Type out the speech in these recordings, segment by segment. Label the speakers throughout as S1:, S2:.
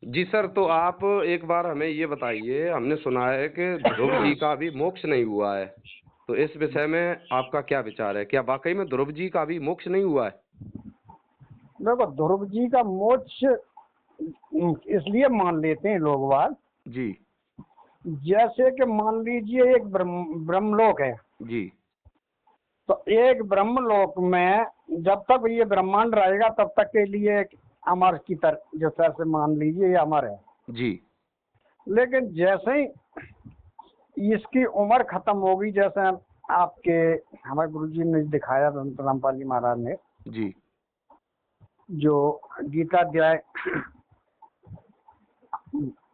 S1: जी sir, तो आप एक बार हमें ये बताइए, हमने सुना है कि ध्रुव जी का अभी मोक्ष नहीं हुआ है, तो इस विषय में आपका क्या विचार है? क्या वाकई में ध्रुव जी का अभी मोक्ष नहीं हुआ है?
S2: देखो, ध्रुव जी का मोक्ष इसलिए मान लेते हैं लोग बाग,
S1: जी
S2: जैसे कि मान लीजिए एक ब्रह्मलोक है।
S1: जी
S2: तो एक ब्रह्मलोक में जब तक ये ब्रह्मांड रहेगा तब तक के लिए एक अमर की तरह, जो तरह से मान लीजिए ये अमर है।
S1: जी
S2: लेकिन जैसे ही इसकी उम्र खत्म होगी, जैसे आपके हमारे गुरु जी ने दिखाया, रामपाल जी महाराज ने,
S1: जी
S2: जो गीता अध्याय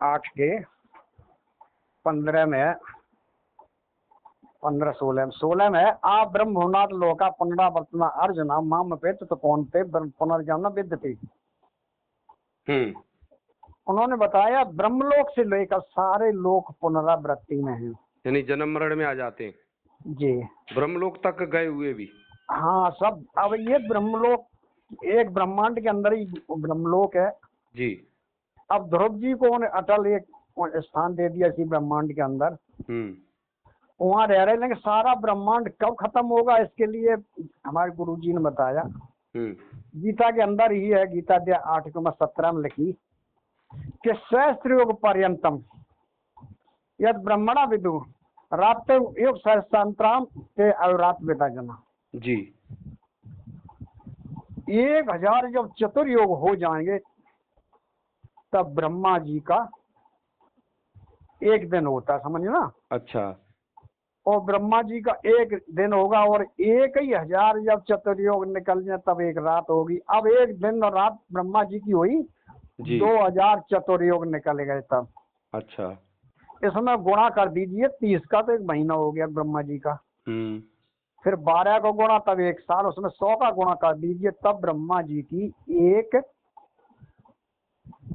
S2: 8 के 15 में, 15-16 में, आप ब्रह्मनाथ लोका पुनरावर्तना अर्जुना माम पेत तो कौन पे पुनर्जन्म विद्यते। उन्होंने बताया ब्रह्मलोक से लेकर सारे लोक पुनरावृत्ति में हैं,
S1: यानी जन्म मरण में आ जाते हैं,
S2: जी।
S1: ब्रह्मलोक तक गए हुए भी।
S2: हाँ, सब। अब ये ब्रह्मलोक एक ब्रह्मांड के अंदर ही ब्रह्मलोक है।
S1: जी
S2: अब ध्रुव जी को उन्हें अटल एक स्थान दे दिया इसी ब्रह्मांड के अंदर, वहाँ रह रहे। लेकिन सारा ब्रह्मांड कब खत्म होगा, इसके लिए हमारे गुरु जी ने बताया, गीता के अंदर ही है। गीता अध्याय 8:17 में लिखी कि सहस्त्र युग पर्यंतम यद ब्रह्मणा विदु रात युग सहस्त्रांतराम ते अवरात बेटा जना।
S1: जी
S2: 1000 जब चतुर्युग हो जाएंगे तब ब्रह्मा जी का एक दिन होता है, समझे ना।
S1: अच्छा।
S2: और ब्रह्मा जी का एक दिन होगा, और 1000 जब चतुर्युग निकल जाए तब एक रात होगी। अब एक दिन और रात ब्रह्मा जी की हुई, 2000 चतुर्युग निकल गए तब।
S1: अच्छा।
S2: इसमें गुणा कर दीजिए 30 का, तो एक महीना हो गया ब्रह्मा जी का। फिर 12 का गुणा तब 1 साल, उसमें 100 का गुणा कर दीजिए तब ब्रह्मा जी की एक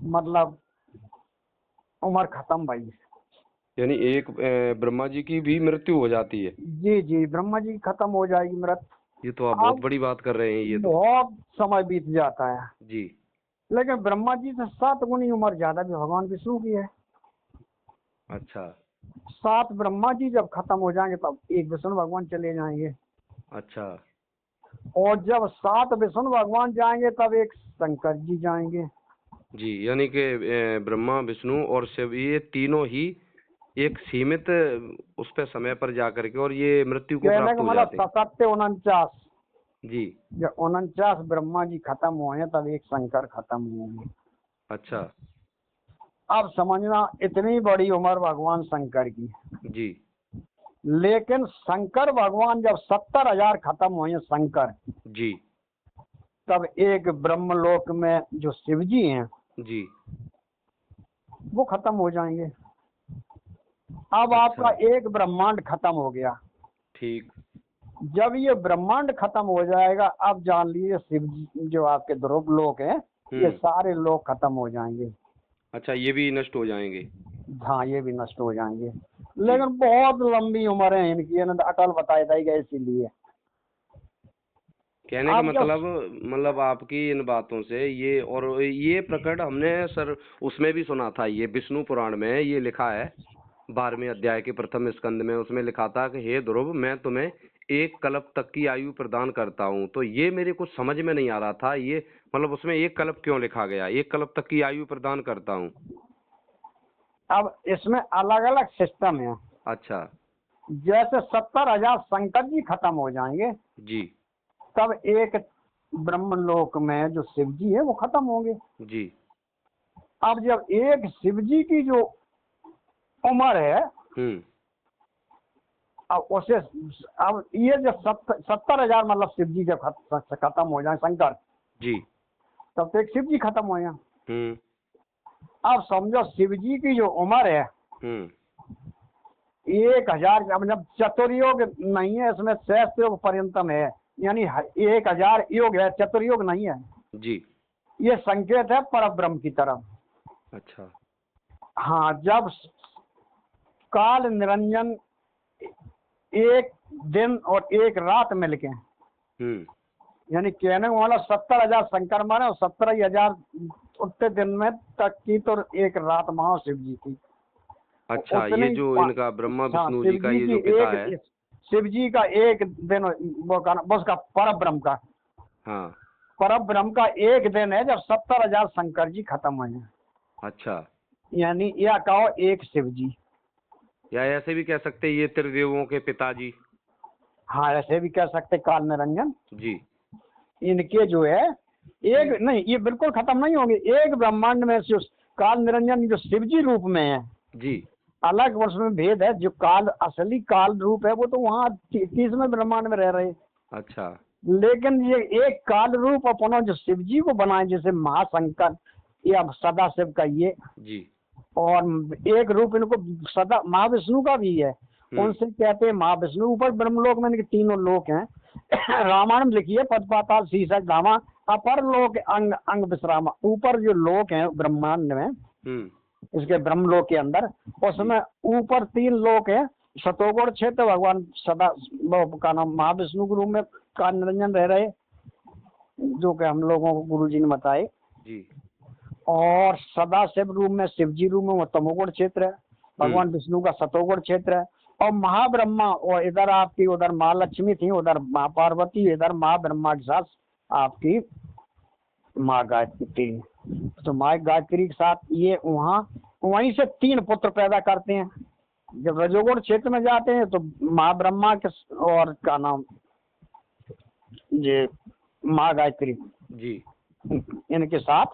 S2: मतलब उम्र खत्म भाई।
S1: यानी एक ब्रह्मा जी की भी मृत्यु हो जाती है।
S2: जी जी, ब्रह्मा जी खत्म हो जाएगी मृत्यु।
S1: ये तो आप बहुत बड़ी बात कर रहे हैं। ये तो
S2: बहुत समय बीत जाता है
S1: जी।
S2: लेकिन ब्रह्मा जी से 7 गुनी उम्र ज्यादा भी भगवान विष्णु की है।
S1: अच्छा।
S2: 7 ब्रह्मा जी जब खत्म हो जाएंगे तब एक विष्णु भगवान चले जाएंगे।
S1: अच्छा।
S2: और जब 7 विष्णु भगवान जाएंगे तब एक शंकर जी जाएंगे।
S1: जी, यानी कि ब्रह्मा विष्णु और शिव, ये तीनों ही एक सीमित उस पे समय पर जाकर के और ये मृत्यु को प्राप्त हो जाते हैं।
S2: 49
S1: जी।
S2: जब 49 ब्रह्मा जी खत्म हुए तब एक शंकर खत्म होंगे।
S1: अच्छा।
S2: अब समझना, इतनी बड़ी उम्र भगवान शंकर की।
S1: जी।
S2: लेकिन शंकर भगवान जब 70,000 खत्म हुए शंकर
S1: जी,
S2: तब एक ब्रह्मलोक में जो शिव जी हैं
S1: जी,
S2: वो खत्म हो जाएंगे। अब
S1: अच्छा।
S2: आपका एक ब्रह्मांड खत्म हो गया।
S1: ठीक।
S2: जब ये ब्रह्मांड खत्म हो जाएगा, अब जान लीजिए शिव जी जो आपके ध्रुव लोक हैं, ये सारे लोग खत्म हो जाएंगे।
S1: अच्छा, ये भी नष्ट हो जाएंगे।
S2: हाँ, ये भी नष्ट हो जाएंगे। लेकिन बहुत लंबी उम्र है इनकी, अटल बताई गई, इसीलिए
S1: कहने का मतलब आपकी इन बातों से ये, और ये प्रकट हमने सर उसमें भी सुना था, ये विष्णु पुराण में ये लिखा है 12वें अध्याय के प्रथम स्कंद में। उसमें लिखा था कि हे ध्रुव, मैं तुम्हें 1 कल्प तक की आयु प्रदान करता हूँ। तो ये मेरे को समझ में नहीं आ रहा था, ये मतलब उसमें 1 कल्प क्यों लिखा गया? 1 कल्प तक की आयु प्रदान करता हूँ।
S2: अब इसमें अलग अलग सिस्टम है।
S1: अच्छा।
S2: जैसे 70,000 शंकर जी खत्म हो जाएंगे
S1: जी।
S2: तब एक ब्रह्मलोक में जो शिव जी है वो खत्म होंगे।
S1: जी।
S2: अब जब एक शिव जी की जो उम्र है, अब उसे, अब ये जब 70,000 मतलब शिव जी जब खत्म हो जाए शंकर
S1: जी,
S2: तब तो एक शिव जी खत्म हो जाए। अब समझो शिव जी की जो उम्र है 1000, मतलब चतुर्युग नहीं है इसमें, सहस्त्र पर्यंतम है, यानी 1000 युग है, चतुर्युग नहीं है
S1: जी।
S2: ये संकेत है पर ब्रह्म की तरफ।
S1: अच्छा।
S2: हाँ, जब काल निरंजन एक दिन और एक रात मिलके, यानी कहने वाला 70,000 शंकर मारे और 17,000 उतने दिन में तक की तो एक रात महा शिव जी की।
S1: अच्छा, ये जो इनका ब्रह्मा विष्णु जी का ये जो पिता है,
S2: शिव जी का एक दिन वो उसका पर ब्रह्म का,
S1: हाँ,
S2: पर ब्रह्म का एक दिन है जब 70,000 शंकर जी खत्म हुए हैं।
S1: अच्छा,
S2: यानी या कहो एक शिव जी,
S1: या ऐसे भी कह सकते हैं ये त्रिदेवों के पिताजी।
S2: हाँ ऐसे भी कह सकते काल निरंजन
S1: जी,
S2: इनके जो है एक नहीं, ये बिल्कुल खत्म नहीं होंगे। एक ब्रह्मांड में जो काल निरंजन जो शिव जी रूप में है
S1: जी,
S2: अलग वर्ष में भेद है। जो काल असली काल रूप है वो तो वहाँ 30वें ब्रह्मांड में रह रहे।
S1: अच्छा,
S2: लेकिन ये एक काल रूप अपना जो शिव जी को बनाए जैसे महाशंकर या सदा शिव का ये,
S1: जी,
S2: और एक रूप इनको सदा महाविष्णु का भी है, उनसे कहते हैं महाविष्णु। ऊपर ब्रह्मलोक में इनके तीनों लोक हैं। रामायण में लिखिए पद पाताल शीर्षक धामा अपर लोक अंग अंग विश्राम। ऊपर जो लोक हैं ब्रह्मांड में इसके ब्रह्मलोक के अंदर, उसमें ऊपर 3 लोक है। शतोगुण क्षेत्र भगवान सदा का नाम महाविष्णु के रूप में काल निरंजन रह रहे, जो कि हम लोगों को गुरु जी ने बताए जी। और सदा शिव रूप में शिव जी रूप में वो तमोगुण क्षेत्र है, भगवान विष्णु का सतोगुण क्षेत्र है। और महाब्रह्मा, और इधर आपकी उधर माँ लक्ष्मी थी, उधर माँ पार्वती, इधर माँ ब्रह्मा के साथ आपकी माँ गायत्री। तो माँ गायत्री के साथ ये वहाँ वहीं से 3 पुत्र पैदा करते हैं। जब रजोगुण क्षेत्र में जाते हैं तो माँ ब्रह्मा के और का नाम ये माँ गायत्री जी इनके साथ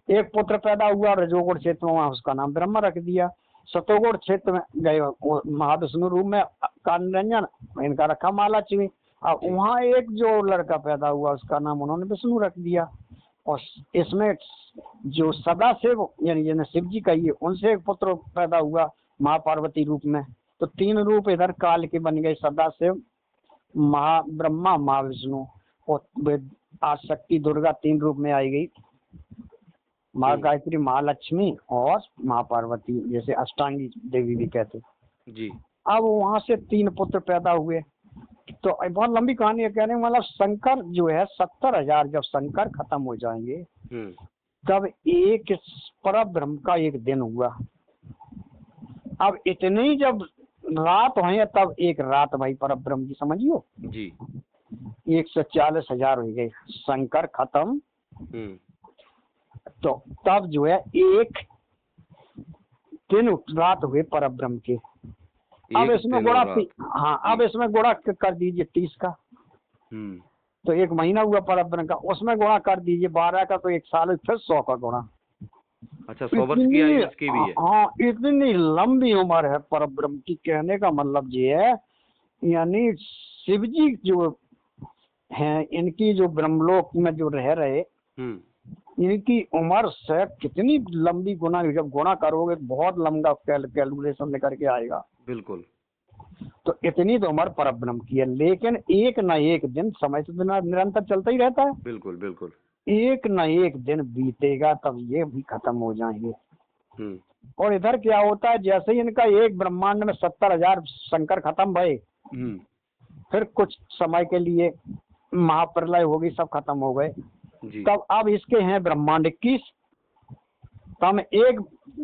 S2: एक पुत्र पैदा हुआ रजोगुण क्षेत्र में, वहाँ उसका नाम ब्रह्मा रख दिया। सतोगुण क्षेत्र में गए महाविष्णु रूप में काल निरंजन, इनका रखा माँ लक्ष्मी। अब वहाँ एक जो लड़का पैदा हुआ उसका नाम उन्होंने विष्णु रख दिया। और इसमें जो सदा शिव यानी शिव जी का ये उनसे एक पुत्र पैदा हुआ माँ पार्वती रूप में। तो 3 रूप इधर काल के बन गए, सदा शिव, महा ब्रह्मा, महाविष्णु। और आज शक्ति दुर्गा 3 रूप में आई गई, माँ गायत्री, महालक्ष्मी और माँ पार्वती, जैसे अष्टांगी देवी भी कहते जी। अब वहां से 3 पुत्र पैदा हुए। तो बहुत लंबी कहानी है, कहने मतलब शंकर जो है 70,000 जब शंकर खत्म हो जाएंगे तब एक पर ब्रह्म का एक दिन हुआ। अब इतनी जब रात हुई तब एक रात भाई पर ब्रह्म की समझियो जी 140,000 हो गए, शंकर खत्म। तो तब जो है एक दिन रात हुए पर ब्रह्म के। अब इसमें गुणा, हाँ अब इसमें गुणा कर दीजिए 30 का, तो 1 महीना हुआ पर ब्रह्म का। उसमें गुणा कर दीजिए 12 का, तो 1 साल, फिर 100 का गुणा।
S1: अच्छा, 100 वर्ष की आयु इसकी भी है।
S2: हाँ, इतनी लंबी उम्र है पर ब्रह्म की। कहने का मतलब ये है, यानी शिव जी जो हैं इनकी जो ब्रह्मलोक में जो रह रहे इनकी उम्र से कितनी लंबी गुना, जब गुणा करोगे बहुत लंबा कैलकुलेशन लेकर के आएगा।
S1: बिल्कुल।
S2: तो इतनी तो उम्र पर ब्रह्म की है, लेकिन एक न एक दिन, समय तो निरंतर चलता ही रहता है।
S1: बिल्कुल बिल्कुल।
S2: एक न एक दिन बीतेगा तब ये भी खत्म हो जाएंगे। और इधर क्या होता है, जैसे ही इनका एक ब्रह्मांड में 70,000 शंकर खत्म भये, फिर कुछ समय के लिए महाप्रलय होगी, सब खत्म हो गए। तब अब इसके हैं ब्रह्मांड 21। तब एक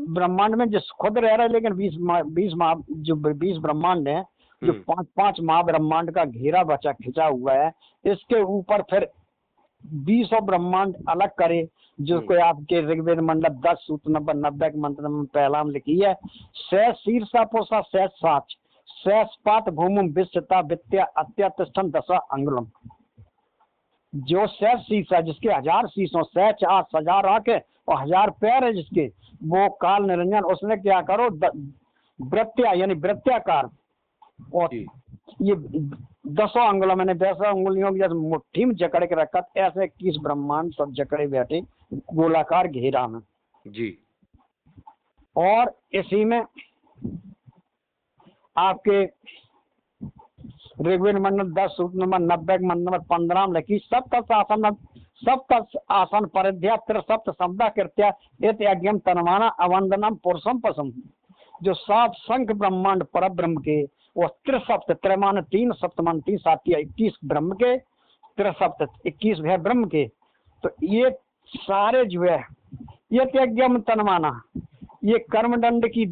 S2: ब्रह्मांड में जिस खुद रह रहे हैं, लेकिन 20 ब्रह्मांड हैं, जो 5 महाब्रह्मांड का घेरा बचा खिंचा हुआ है। इसके ऊपर फिर 20 ब्रह्मांड अलग करे, जो कोई आपके ऋग्वेद मंडल 10 सूत्र नंबर 90 के मंत्र में पहला में लिखी है, से शीर्षा पोषा से साच शेषपात भूमि विश्वता विद्या अत्यतिष्ठन 10 अंगुलम। जो शेष शीर्ष जिसके 1000 शीर्षों, शेष 1000 आंखें और 1000 पैर है जिसके, वो काल निरंजन। उसने क्या करो वृत्या यानी वृत्याकार, और ये 10 अंगुलों मैंने 10 अंगुलियों की जैसे मुट्ठी में जकड़ के रखा, ऐसे 21 ब्रह्मांड सब जकड़े बैठे गोलाकार घेरा में जी। और इसी में आपके ऋग्वेद मंडल 10 सूत्र नंबर 90 मंडल नंबर 15 में लिखी, सप्त आसन परिध्या त्रिसप्त शब्दा कृत्या इत यज्ञम तनवाना अवंदनम पुरुषम पसम। जो 7 शंख ब्रह्मांड पर ब्रह्म के, और त्रिसप्त, त्रयमान 3 सप्तमान 3 7 21 ब्रह्म के, त्रिसप्त 21 है ब्रह्म के। तो ये सारे जो है ये त्याज्यम तनमाना, ये कर्मदंड की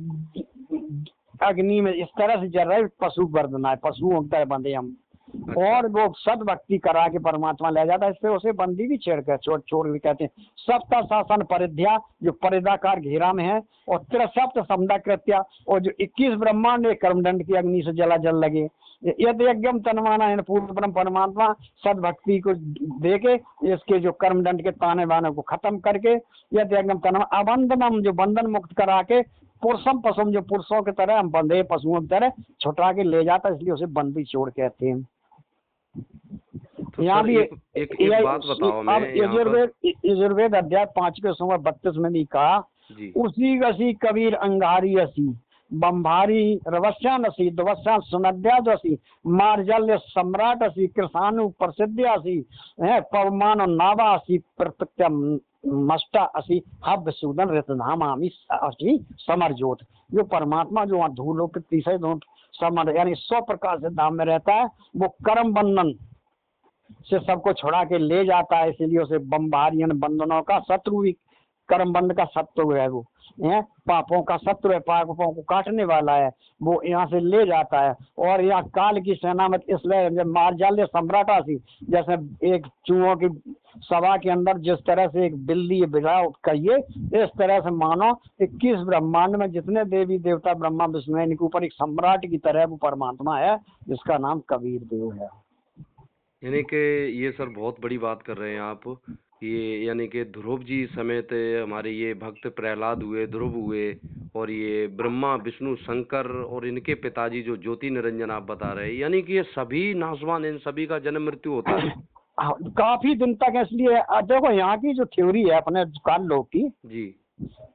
S2: अग्नि में इस तरह से जल रहे, पशु वर्धना है, पशुओं की तरह बंधे हम।
S1: अच्छा।
S2: और वो सद भक्ति करा के परमात्मा ले जाता है, इससे उसे बंदी भी छेड़ कर छोड़ छोड़ भी कहते हैं। सप्त शासन परिध्या जो परिदाकार घेरा में है, और त्रिसप्त समदा कृत्या, और जो 21 ब्रह्मांड कर्मदंड की अग्नि से जला जल लगे। यद यज्ञम तनमाना है, पूर्ण ब्रह्म परमात्मा सद भक्ति को देके इसके जो कर्मदंड के ताने बाने को खत्म करके, यद यज्ञम तनमाना अबंधनम जो बंधन मुक्त करा के, पुरुषम पशुम जो पुरुषों की तरह हम बंधे पशुओं की तरह छुटा के ले जाता, इसलिए उसे बंदी छोड़ कहते हैं।
S1: तो
S2: यहाँ
S1: सर
S2: भी
S1: एक बात बताओ, मैं
S2: यजुर्वेद अध्याय 5 के 32 में भी कहा, उसी गसी कबीर अंगारी असी बम्भारी रवस्यान असी दवस्यान सुनद्यादसी मार्जल्य सम्राट असी कृषाणु प्रसिद्ध्यासी पवमान नावा असी प्रत्यक्ष मष्टा असी हब सूदन रतधामामी असी समर ज्योत। जो परमात्मा जो वहाँ धूलो के तीसरे धूल समर यानी 100 प्रकार से धाम में रहता है, वो कर्म बंधन से सबको छुड़ा के ले जाता है, इसीलिए उसे बम्बारी बंधनों का शत्रु भी, कर्म बंध का शत्रु है वो, पापों का शत्रु है, पापों को काटने वाला है, वो यहाँ से ले जाता है। और यहाँ काल की सेना में इसलिए जब मार्जाल्य सम्राटा सी, जैसे एक चूहों की सभा के अंदर जिस तरह से एक बिल्ली बिठा कहिए, इस तरह से मानो 21 ब्रह्मांड में जितने देवी देवता ब्रह्मा विष्णु है, इनके ऊपर एक सम्राट की तरह वो परमात्मा है, जिसका नाम कबीर देव है।
S1: यानी कि ये सर बहुत बड़ी बात कर रहे हैं आप, ये यानी कि ध्रुव जी समेत हमारे ये भक्त प्रहलाद हुए, ध्रुव हुए, और ये ब्रह्मा विष्णु शंकर और इनके पिताजी जो ज्योति निरंजन आप बता रहे हैं, यानी कि ये सभी नासवान, इन सभी का जन्म मृत्यु होता है
S2: काफी दिन तक। इसलिए देखो यहाँ की जो थ्योरी है अपने काल लोग की जी,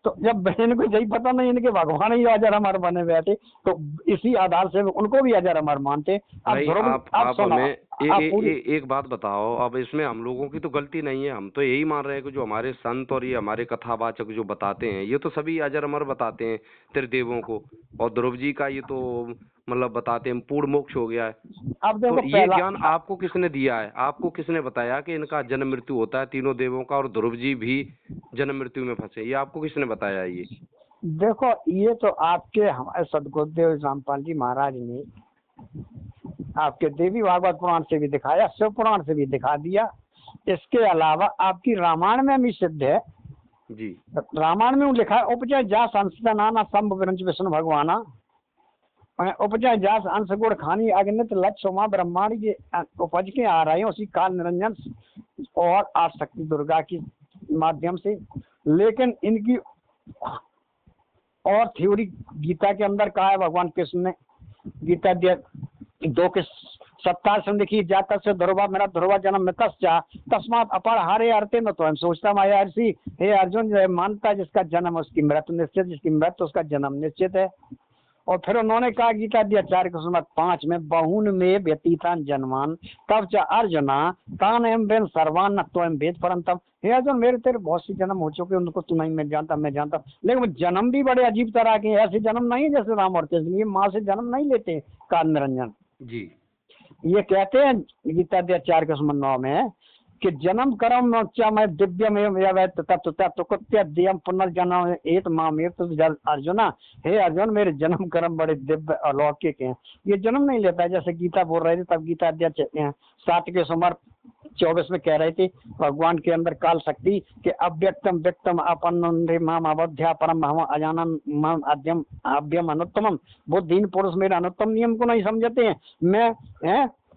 S2: तो जब इनको यही पता नहीं इनके भगवान ही अजर अमर बने हुए थे, तो इसी आधार से उनको भी अजर अमर मानते।
S1: भाई आप हमें एक बात बताओ, अब इसमें हम लोगों की तो गलती नहीं है, हम तो यही मान रहे हैं कि जो हमारे संत और ये हमारे कथावाचक जो बताते हैं, ये तो सभी अजर अमर बताते हैं त्रिदेवों को, और ध्रुव जी का ये तो मतलब बताते हैं पूर्ण मोक्ष हो गया है। अब देखो तो ये ज्ञान आपको किसने दिया है, आपको किसने बताया कि इनका जन्म मृत्यु होता है तीनों देवों का, और ध्रुव जी भी जन्म मृत्यु में फंसे, ये आपको किसने बताया? ये
S2: देखो ये तो आपके हमारे सदगुरुदेव रामपाल जी महाराज ने आपके देवी भागवत पुराण से भी दिखाया, शिव पुराण से भी दिखा दिया। इसके अलावा आपकी रामायण में भी सिद्ध है जी, रामायण में लिखा है, उपजय जा संस्थाना संभ विरंच विष्णु भगवाना, उपजय जास अंश गुण खानी अग्नित लक्ष्य सोमा ब्रह्मांड के उपज के आ रहे हैं उसी काल निरंजन और आशक्ति दुर्गा की माध्यम से। लेकिन इनकी और थ्योरी गीता के अंदर कहा है, भगवान कृष्ण ने गीता 2:27 में देखिए, जाता से ध्रुवा मेरा ध्रुवा जन्म में तस्मात अपर हारे अर्थे न तो हम सोचता माया ऋषि, हे अर्जुन मानता जिसका जन्म उसकी मृत्यु निश्चित, जिसकी मृत्यु उसका जन्म निश्चित है। और फिर उन्होंने कहा गीता 4:5 में बहुन में व्यतीतान जन्मान तब च अर्जुना तान एम बेन सर्वान न तो एम भेद परंतम, हे अर्जुन मेरे तेरे बहुत सी जन्म हो चुके, उनको तू नहीं मैं जानता, लेकिन जन्म भी बड़े अजीब तरह के, ऐसे जन्म नहीं जैसे राम और कृष्ण, ये माँ से जन्म नहीं लेते काल निरंजन जी। ये कहते हैं गीता 4:9 में कि जन्म कर्म मैं दिव्यम तत्व पुनर्जन्म एक मामेर अर्जुना, हे अर्जुन मेरे जन्म कर्म बड़े दिव्य अलौकिक हैं, ये जन्म नहीं लेता है। जैसे गीता बोल रहे थे तब गीता 7:24 में कह रहे थे भगवान के अंदर काल शक्ति के अव्यक्तम व्यक्तम अपन माम अवध्या परम हम अजानन मम अद्यम अभ्यम अनुत्तम, वो दीन पुरुष मेरे अनुत्तम नियम को नहीं समझते हैं, मैं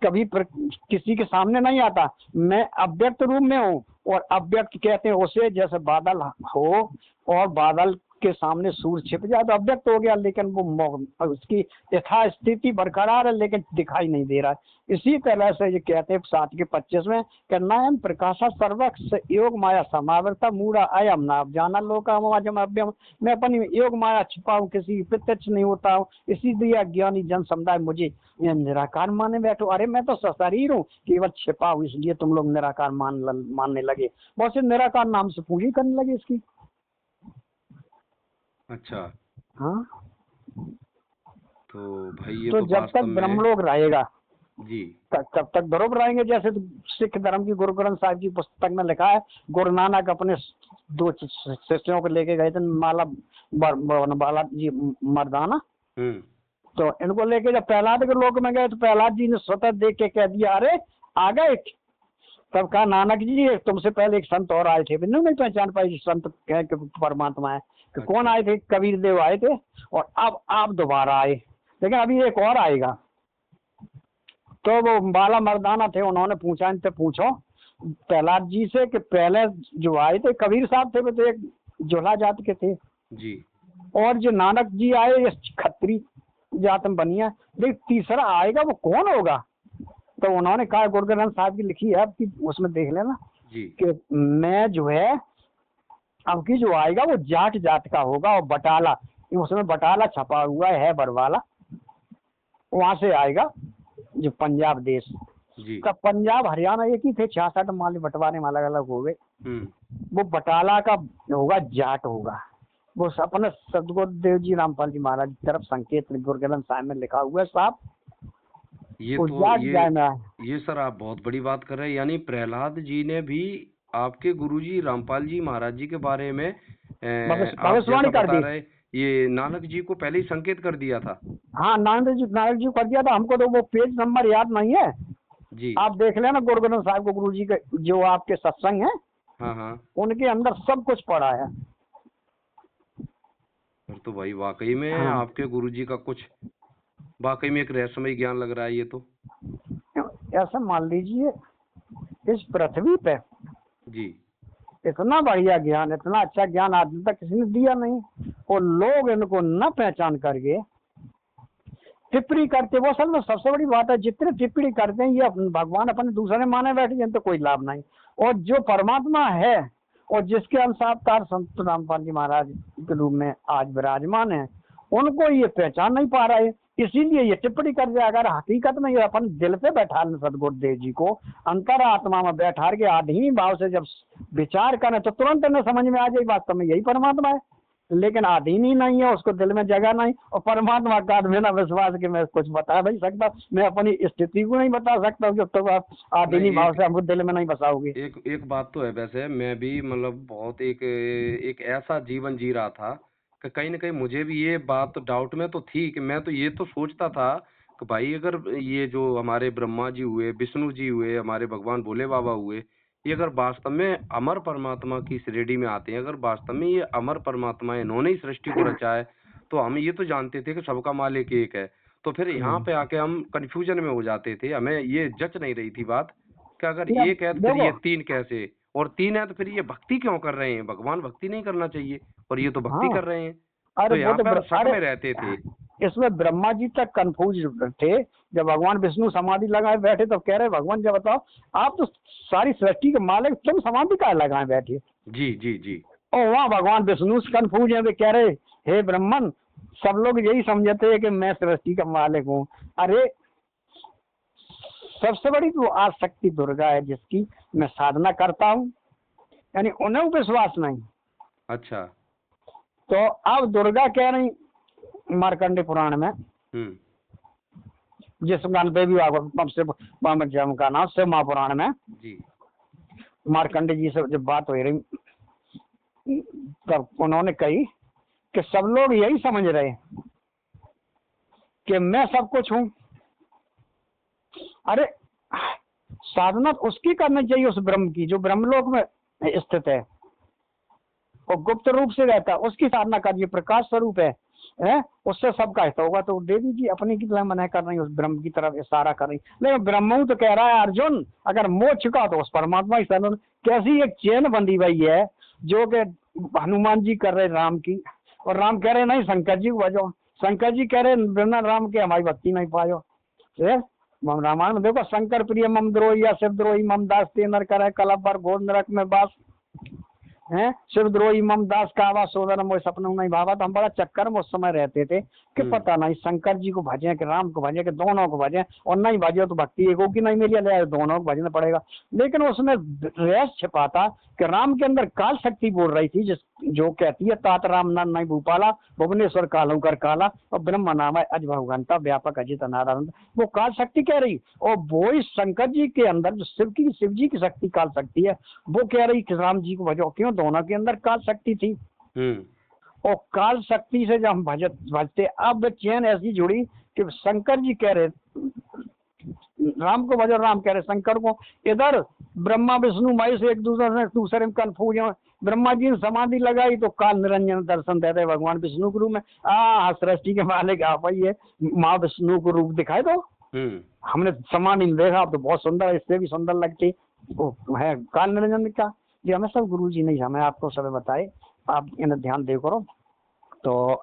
S2: कभी किसी के सामने नहीं आता, मैं अव्यक्त रूप में हूँ। और अव्यक्त कहते हैं उसे जैसे बादल हो और बादल के सामने सूर्य छिप जाए तो अव्यक्त हो गया, लेकिन वो उसकी यथा स्थिति बरकरार है लेकिन दिखाई नहीं दे रहा है। इसी तरह से ये कहते हैं 7:25 में कि नयन प्रकाशा सर्वक्ष योग माया समावृता मूढ़ा अयम नाम जाना लोकामजम अभ्यम, मैं अपनी योग माया छिपा हूँ, किसी प्रत्यक्ष नहीं होता हूँ, इसीलिए ज्ञानी जन समुदाय मुझे निराकार माने बैठो। अरे मैं तो शरीर हूँ, केवल छिपा हूँ, इसलिए तुम लोग निराकार मानने लगे। बहुत से निराकार नाम से पूजा करने लगे इसकी।
S1: अच्छा
S2: हाँ,
S1: तो भाई ये
S2: तो जब तक ब्रह्मलोक रहेगा
S1: जी।
S2: कब तक ध्रुव रहेंगे? जैसे सिख धर्म की गुरु ग्रंथ साहिब की पुस्तक में लिखा है, गुरु नानक अपने 2 शिष्यों को लेके गए थे, माला बाला जी मर्दाना। तो इनको लेके जब प्रहलाद के लोक में गए तो प्रहलाद जी ने स्वतः देख के कह दिया, अरे आ गए। तब कहा, नानक जी तुमसे पहले एक संत और आए थे, बिन्नू नहीं पहचान पाई संत कि परमात्मा है। कि
S1: अच्छा।
S2: कौन आए थे? कबीर देव आए थे, और अब आप दोबारा आए, लेकिन अभी एक और आएगा। तो वो बाला मर्दाना थे, उन्होंने पूछा, इनसे पूछो प्रहलाद जी से कि पहले जो आए थे कबीर साहब थे, वो तो एक जोला जात के थे
S1: जी।
S2: और जो नानक जी आए ये खत्री जात में बनी है, देख तीसरा आएगा वो कौन होगा? तो उन्होंने कहा, गुरु ग्रंथ साहब की लिखी है आपकी, उसमें देख लेना
S1: जी।
S2: कि मैं जो है अब की जो आएगा वो जाट जात का होगा, और बटाला, उसमें बटाला छपा हुआ है बरवाला, वहां से आएगा, जो पंजाब देश
S1: जी।
S2: का, पंजाब हरियाणा एक ही थे, 66 माल बंटवारे में अलग अलग हो गए। वो बटाला का होगा, जाट होगा। वो अपने सदगुरुदेव जी रामपाल जी महाराज की तरफ संकेत गुरु ग्रंथ साहिब में लिखा हुआ है साहब।
S1: ये सर आप बहुत बड़ी बात कर रहे हैं, यानी प्रहलाद जी ने भी आपके गुरुजी रामपाल जी महाराज जी के बारे में
S2: भविष्यवाणी कर दी।
S1: ये नानक जी को पहले ही संकेत कर दिया था।
S2: हाँ, नानक जी को कर दिया था। हमको तो वो पेज नंबर याद नहीं है
S1: जी।
S2: आप देख लेना गुरु ग्रंथ साहिब को, गुरु जी के जो आपके सत्संग है,
S1: हाँ,
S2: उनके अंदर सब कुछ पड़ा है।
S1: तो भाई वाकई में
S2: हाँ।
S1: आपके गुरुजी का कुछ वाकई में एक रहस्यमय ज्ञान लग रहा है ये तो।
S2: ऐसा मान लीजिए इस पृथ्वी पे
S1: जी
S2: इतना बढ़िया ज्ञान, इतना अच्छा ज्ञान आज तक किसी ने दिया नहीं, और लोग इनको न पहचान करके टिप्पणी करते। वो असल में सबसे बड़ी बात है, जितने टिप्पणी करते हैं ये भगवान अपने दूसरे माने बैठे हैं, तो कोई लाभ नहीं। और जो परमात्मा है और जिसके अनुसार संत रामपाल जी महाराज के रूप में आज विराजमान है, उनको ये पहचान नहीं पा रहे, इसीलिए ये टिप्पणी कर दिया। अगर हकीकत में ये अपन दिल पे बैठा लें सदगुरुदेव जी को, अंतरात्मा में बैठा के आधीन भाव से जब विचार करें तो तुरंत इन्हें समझ में आ जाए वास्तव में यही परमात्मा है। लेकिन आधीन ही नहीं है, उसको दिल में जगह नहीं, और परमात्मा का बिना विश्वास के मैं कुछ बता नहीं सकता, मैं अपनी स्थिति को नहीं बता सकता जब तक आप आधीनी भाव से हमको दिल में नहीं बसाओगे।
S1: एक बात तो है, वैसे मैं भी मतलब बहुत एक ऐसा जीवन जी रहा था कि कहीं ना कहीं मुझे भी ये बात डाउट में तो थी कि मैं तो ये तो सोचता था कि भाई अगर ये जो हमारे ब्रह्मा जी हुए, विष्णु जी हुए, हमारे भगवान भोले बाबा हुए, ये अगर वास्तव में अमर परमात्मा की श्रेणी में आते हैं, अगर वास्तव में ये अमर परमात्मा है, इन्होंने ही सृष्टि को रचा है, तो हम ये तो जानते थे कि सबका मालिक एक है। तो फिर यहाँ पे आके हम कंफ्यूजन में हो जाते थे, हमें ये जच नहीं रही थी बात कि अगर एक है तो फिर ये 3 कैसे, और 3 है तो फिर ये भक्ति क्यों कर रहे हैं? भगवान भक्ति नहीं करना चाहिए और ये तो भक्ति कर रहे हैं। तो यहाँ पर शक में रहते थे।
S2: इसमें ब्रह्मा जी तक कंफ्यूज थे। जब भगवान विष्णु समाधि लगाए बैठे तो कह रहे भगवान जब बताओ आप तो सारी सृष्टि के मालिक, तुम समाधि का लगाए बैठे?
S1: जी जी जी।
S2: और वहाँ भगवान विष्णु कंफ्यूज है, वे कह रहे हे ब्रह्मन, सब लोग यही समझते हैं कि मैं सृष्टि का मालिक हूँ। अरे सबसे बड़ी तो आसक्ति दुर्गा है जिसकी मैं साधना करता हूँ, यानी उन्हें विश्वास नहीं।
S1: अच्छा।
S2: तो अब दुर्गा कह रही मार्कंडे पुराण में, जिस गान पे भी का नाम शिव महापुराण में
S1: जी,
S2: मार्कंडे जी से जब बात हो रही तब उन्होंने कही कि सब लोग यही समझ रहे कि मैं सब कुछ हूं। अरे साधना उसकी करनी चाहिए उस ब्रह्म की जो ब्रह्मलोक में स्थित है और गुप्त रूप से रहता है, उसकी साधना करिए, प्रकाश स्वरूप है, उससे सबका हित होगा। तो देवी जी अपनी की तरह मना कर रही, उस ब्रह्म की तरफ इशारा कर रही। लेकिन ब्रह्म तो कह रहा है अर्जुन अगर मोह चुका तो उस परमात्मा की शरण। कैसी एक चेन बंधी हुई है जो कि हनुमान जी कर रहे राम की, और राम कह रहे नहीं शंकर जी को भजो, शंकर जी कह रहे बिना राम के हमारी भक्ति नहीं पायो। रामायण में देखो, शंकर प्रिय मम द्रोही या शिव द्रोही मम दास ते नर करे कलप पर घोर नरक में बास है, शिव द्रोही मम दास का आवाज सोदर मोह सपनों नहीं भावा। तो हम बड़ा चक्कर में उस समय रहते थे कि पता नहीं शंकर जी को भजे कि राम को भजे कि दोनों को भजे, और नहीं भजे तो भक्ति एक होगी नहीं मिली, दोनों को भजना पड़ेगा। लेकिन उसमें रहस्य छिपा था कि राम के अंदर काल शक्ति बोल रही थी जो कहती है तात राम नाम नहीं भूपाला भुवनेश्वर कालों कर काला और ब्रह्म नाम है अज भगवंता व्यापक अजित अनारानंद। वो काल शक्ति कह रही, और वो ही शंकर जी के अंदर जो शिव जी की शक्ति काल शक्ति है, वो कह रही कि राम जी को भजो, क्यों दोनों के अंदर काल शक्ति थी। और काल शक्ति से जब हम भजते, अब चैन ऐसी जुड़ी कि शंकर जी कह रहे राम को भजो, राम कह रहे शंकर को। इधर ब्रह्मा विष्णु महेश एक दूसरे में कन्फ्यूज है। ब्रह्मा जी ने समाधि लगाई तो काल निरंजन दर्शन दे रहे भगवान विष्णु के रूप में। सृष्टि के मालिक आप ही है, माँ विष्णु को रूप दिखाए दो। हमने समाधि में देखा, तो बहुत सुंदर, इससे भी सुंदर लगती वो है काल निरंजन का। ये हमें सब गुरु जी ने हमें आपको सब बताए, आप इन्हें ध्यान दे करो। तो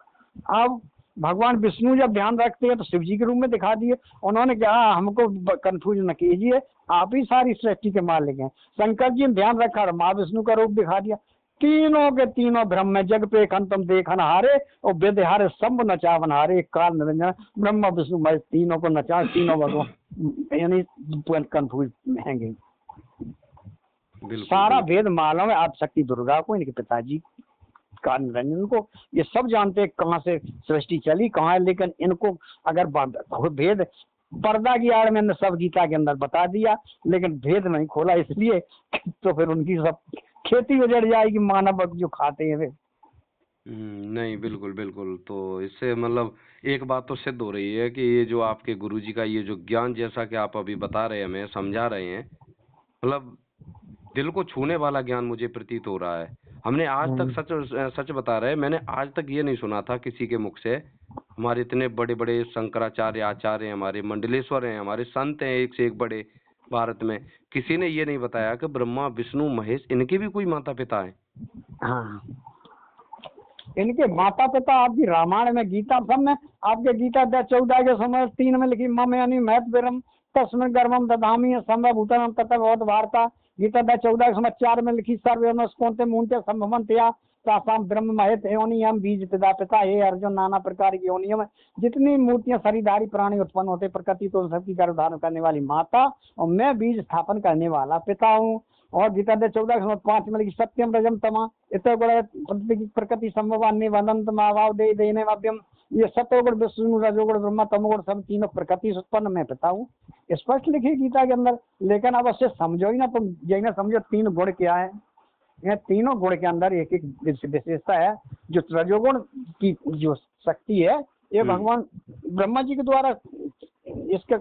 S2: अब भगवान विष्णु जब ध्यान रखते हैं तो शिव जी के रूप में दिखा दिए। उन्होंने कहा हमको कंफ्यूज न कीजिए, आप ही सारी सृष्टि के मालिक हैं। शंकर जी ने ध्यान रखा और माँ विष्णु का रूप दिखा दिया। तीनों के तीनों ब्रह्म में जग पे खंतम देखन हारे और वेदहारे शंभ नचावन हारे। काल निरंजन ब्रह्मा विष्णु महेश तीनों को नचा, तीनों भगवान यानी कंफ्यूज रहेंगे। सारा वेद मालूम है आप शक्ति दुर्गा को, इनके पिताजी काल निरंजन को। ये सब जानते हैं कहाँ से सृष्टि चली कहाँ है, लेकिन इनको अगर भेद पर्दा की आड़ में सब गीता के अंदर बता दिया, लेकिन भेद नहीं खोला, इसलिए तो फिर उनकी सब खेती उजड़ जाएगी, मानव जो खाते हैं वे।
S1: नहीं, बिल्कुल बिल्कुल। तो इससे मतलब एक बात तो सिद्ध हो रही है कि ये जो आपके गुरुजी का ये जो ज्ञान जैसा कि आप अभी बता रहे हैं, हमें समझा रहे हैं, मतलब दिल को छूने वाला ज्ञान मुझे प्रतीत हो रहा है। हमने आज तक सच बता रहे हैं, मैंने आज तक ये नहीं सुना था किसी के मुख से। हमारे इतने बड़े बड़े शंकराचार्य आचार्य हैं, हमारे मंडलेश्वर हैं, हमारे संत हैं एक से एक बड़े भारत में, किसी ने ये नहीं बताया कि ब्रह्मा विष्णु महेश इनके भी कोई माता पिता हैं।
S2: हाँ, इनके माता पिता आपकी रामायण में गीता सब में आपके गीता 14 के समय 3 में लिखी मम यानी महत विरम तस्मिन् गर्भम दधामि संभवभूतम तथा बहुत वार्ता। गीता 14 के समय 4 में लिखी सर्वस्कोन्ते मूंते संभवंतया तासाम ब्रह्म महेत योनि हम बीज पिता पिता हे अर्जुन। नाना प्रकार की योनियों में जितनी मूर्तियां शरीरधारी प्राणी उत्पन्न होते प्रकृति तो सबकी गर्भ धारण करने वाली माता और मैं बीज स्थापन करने वाला पिता हूँ। और गीता 14 के समय 5 में लिखी सत्यम रजम तमा इतना बड़ा प्रकृति संभवान्य वदंत मावाव दे देने वाव्यम। ये सतोगुण विष्णु रजोगुण ब्रह्मा तमोगुण सब तीनों प्रकृति से उत्पन्न मैं पिता हूँ, स्पष्ट लिखी गीता के अंदर। लेकिन अब उससे समझो ही ना, तुम यही ना समझो 3 गुण क्या है। यह तीनों गुण के अंदर एक एक विशेषता है। जो रजोगुण की जो शक्ति है ये भगवान ब्रह्मा जी के द्वारा इसका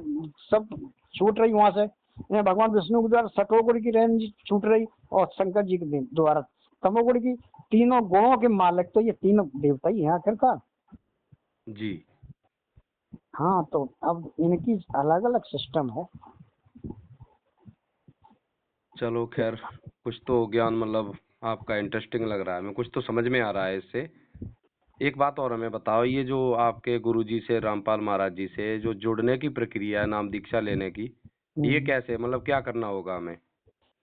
S2: सब छूट रही, वहां से भगवान विष्णु के द्वारा सतोगुण की रेंज छूट रही और शंकर जी के द्वारा तमोगुण की। तीनों गुणों के मालिक तो ये तीनों देवता ही है आखिरकार
S1: जी।
S2: हाँ, तो अब इनकी अलग अलग सिस्टम है।
S1: चलो खैर, कुछ तो ज्ञान मतलब आपका इंटरेस्टिंग लग रहा है, हमें कुछ तो समझ में आ रहा है इससे। एक बात और हमें बताओ, ये जो आपके गुरुजी से रामपाल महाराज जी से जो जुड़ने की प्रक्रिया है नाम दीक्षा लेने की, ये कैसे, मतलब क्या करना होगा हमें?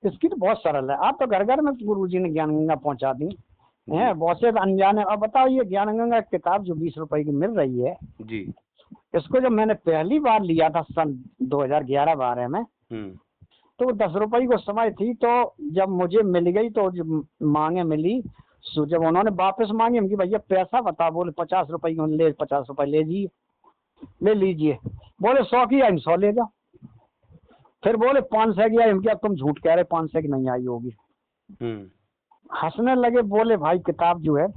S2: इसकी तो बहुत सरल है। आप तो घर घर में गुरुजी ने ज्ञान गंगा पहुंचा दी है, बहुत से अनजाने। अब बताओ ये ज्ञान गंगा किताब जो 20 रुपए की मिल रही है
S1: जी,
S2: इसको जब मैंने पहली बार लिया था सन 2011-12 में तो 10 रुपए को समय थी। तो जब मुझे मिल गई तो जब मांगे मिली, जब उन्होंने वापस मांगी हम कि भैया पैसा बता, बोले 50 रुपए ले, 50 रुपए ले लीजिए। बोले 100 की आई 100 ले जाओ। फिर बोले 500 की आई, हम क्या तुम झूठ कह रहे 500 की नहीं आई होगी। हंसने लगे, बोले भाई किताब जो है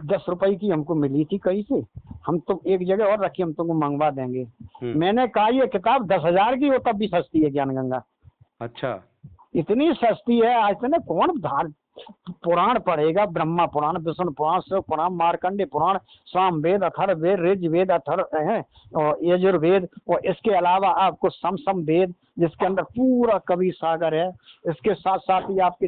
S2: 10 रुपए की हमको मिली थी कहीं से, हम तो एक जगह और रखी, हम तुमको मंगवा देंगे। मैंने कहा ये किताब 10,000 की हो तब भी सस्ती है ज्ञान गंगा।
S1: अच्छा,
S2: इतनी सस्ती है। आज तक कौन पुराण पढ़ेगा, ब्रह्मा पुराण, विष्णु पुराण, शिव पुराण, मार्कंडे पुराण, साम वेद, अथर्व वेद, ऋज वेद, है और यजुर्वेद, और इसके अलावा आपको सम वेद जिसके अंदर पूरा कवि सागर है। इसके साथ साथ ही आपके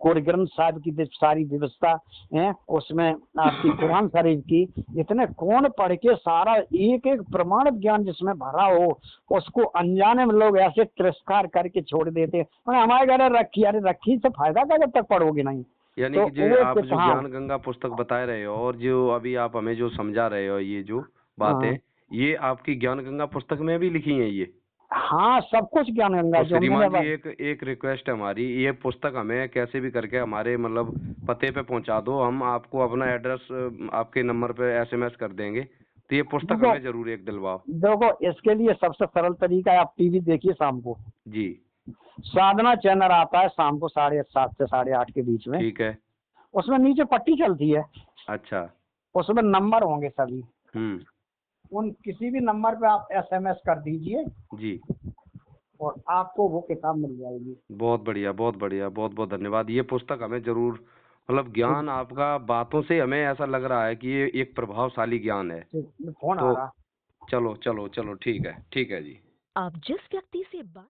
S2: कोर ग्रंथ साहिब की सारी व्यवस्था है, उसमें आपकी कुरान शरीफ की। इतने कौन पढ़ के सारा एक एक प्रमाणित ज्ञान जिसमें भरा हो उसको अनजाने में लोग ऐसे तिरस्कार करके छोड़ देते हैं। हमारे घर रखी, अरे रखी से फायदा क्या जब तक पढ़ोगे नहीं।
S1: यानी तो कि जो आप जो ज्ञान गंगा पुस्तक बता रहे हो और जो अभी आप हमें जो समझा रहे हो ये जो बातें, ये आपकी ज्ञान गंगा पुस्तक में भी लिखी है ये?
S2: हाँ, सब कुछ ज्ञान गंगा
S1: तो
S2: जो मैंने
S1: श्रीमान जी एक रिक्वेस्ट है हमारी, ये पुस्तक हमें कैसे भी करके हमारे मतलब पते पे पहुंचा दो, हम आपको अपना एड्रेस आपके नंबर पे एसएमएस कर देंगे। तो ये पुस्तक
S2: देखो
S1: हमें जरूर एक दिलवाओ।
S2: देखो इसके लिए सबसे सरल तरीका है, आप टीवी देखिए शाम को,
S1: जी
S2: साधना चैनल आता है शाम को 7:30 से 8:30 के बीच में।
S1: ठीक है।
S2: उसमें नीचे पट्टी चलती है,
S1: अच्छा।
S2: उसमें नंबर होंगे सभी,
S1: हम्म।
S2: उन किसी भी नंबर पे आप एसएमएस कर दीजिए
S1: जी
S2: और आपको वो किताब मिल जाएगी।
S1: बहुत बढ़िया, बहुत बढ़िया, बहुत बहुत धन्यवाद। ये पुस्तक हमें जरूर मतलब ज्ञान
S2: ठीक
S1: आपका बातों से हमें ऐसा लग रहा है कि ये एक प्रभावशाली ज्ञान है।
S2: ठीक, फोन आ
S1: तो
S2: रहा।
S1: चलो चलो चलो ठीक है जी।
S3: आप जिस व्यक्ति से बात